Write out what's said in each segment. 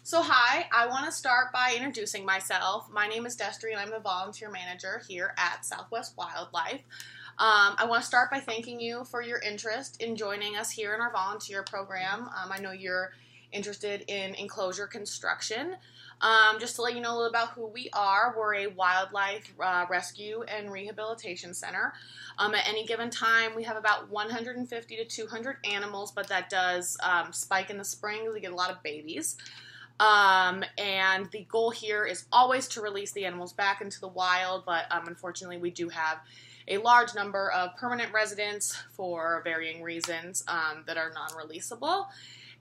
So hi, I want to start by introducing myself. My name is Destry and I'm the volunteer manager here at Southwest Wildlife. I want to start by thanking you for your interest in joining us here in our volunteer program. I know you're interested in enclosure construction. Just to let you know a little about who we are, we're a wildlife rescue and rehabilitation center. At any given time, we have about 150 to 200 animals, but that does spike in the spring because we get a lot of babies. And the goal here is always to release the animals back into the wild, but unfortunately we do have a large number of permanent residents for varying reasons that are non-releasable.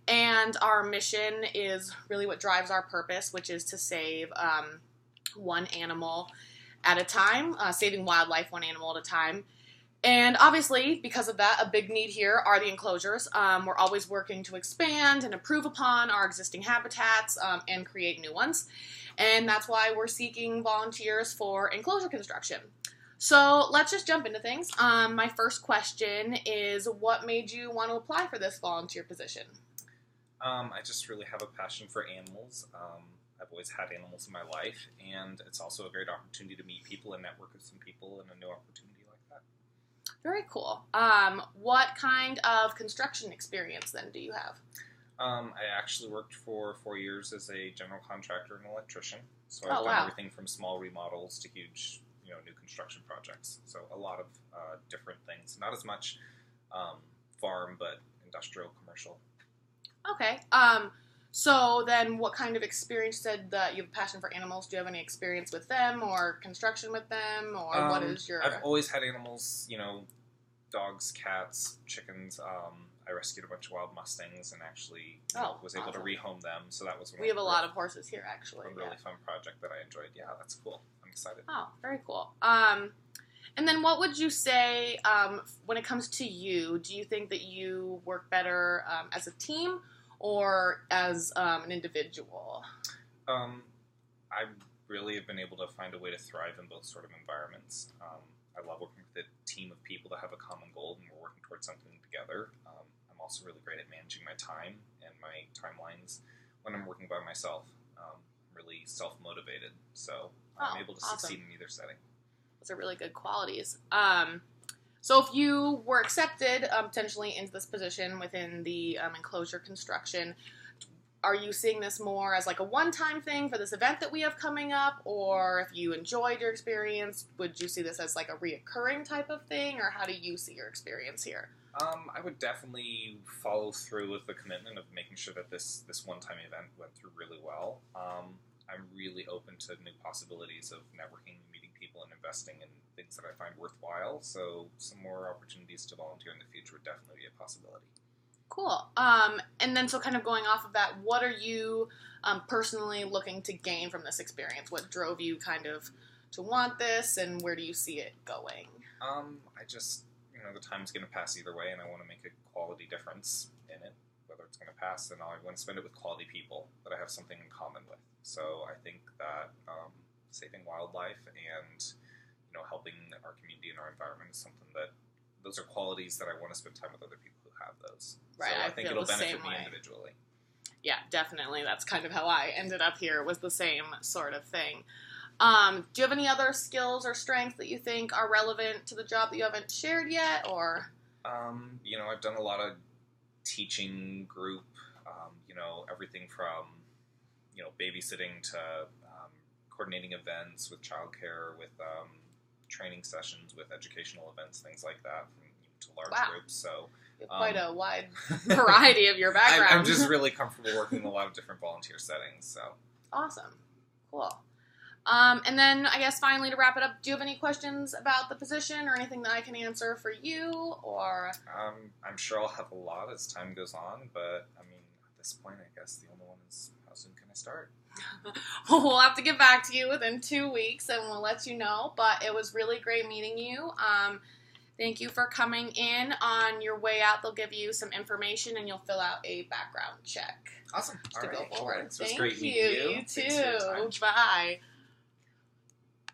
And our mission is really what drives our purpose, which is to save one animal at a time, saving wildlife one animal at a time. And obviously, because of that, a big need here are the enclosures. We're always working to expand and improve upon our existing habitats and create new ones. And that's why we're seeking volunteers for enclosure construction. So let's just jump into things. My first question is, what made you want to apply for this volunteer position? I just really have a passion for animals. I've always had animals in my life, and it's also a great opportunity to meet people and network with some people and a new opportunity like that. Very cool. What kind of construction experience then do you have? I actually worked for 4 years as a general contractor and electrician, so Oh, I've wow. done everything from small remodels to huge, new construction projects. So a lot of different things. Not as much farm, but industrial, commercial. Okay. So then what kind of experience said that you have a passion for animals? Do you have any experience with them or construction with them, or what is your... I've always had animals, dogs, cats, chickens. I rescued a bunch of wild mustangs and actually was able to rehome them. So that was We have a lot of horses here, actually. A really fun project that I enjoyed. Yeah, that's cool. I'm excited. Oh, very cool. And then what would you say, when it comes to you, do you think that you work better as a team or as an individual? I really have been able to find a way to thrive in both sort of environments. I love working with a team of people that have a common goal and we're working towards something together. I'm also really great at managing my time and my timelines when I'm working by myself. I'm really self-motivated, so I'm able to succeed in either setting. Those are really good qualities. So if you were accepted potentially into this position within the enclosure construction, are you seeing this more as like a one-time thing for this event that we have coming up, or if you enjoyed your experience, would you see this as like a reoccurring type of thing, or how do you see your experience here? I would definitely follow through with the commitment of making sure that this one-time event went through really well. I'm really open to new possibilities of networking, meeting people, and investing in things that I find worthwhile. So some more opportunities to volunteer in the future would definitely be a possibility. Cool. And then so kind of going off of that, what are you personally looking to gain from this experience? What drove you kind of to want this, and where do you see it going? I just, the time's going to pass either way, and I want to make a quality difference in it. Whether it's going to pass, then I want to spend it with quality people that I have something in common with. So I think that saving wildlife and helping our community and our environment is something that those are qualities that I want to spend time with other people who have those. Right, so I think it'll benefit me way. individually. Yeah, definitely. That's kind of how I ended up here, was the same sort of thing. Do you have any other skills or strengths that you think are relevant to the job that you haven't shared yet, or? I've done a lot of teaching group, everything from, babysitting to coordinating events with childcare, with training sessions, with educational events, things like that, to large groups. So you have quite a wide variety of your background. I'm just really comfortable working in a lot of different volunteer settings. So awesome, cool. And then I guess finally to wrap it up, do you have any questions about the position or anything that I can answer for you, or? I'm sure I'll have a lot as time goes on, but at this point, I guess the only one is, how soon can I start? Well, we'll have to get back to you within 2 weeks, and we'll let you know. But it was really great meeting you. Thank you for coming in. On your way out, they'll give you some information, and you'll fill out a background check. Awesome. To go forward. So Thank great meeting you. You too. Bye.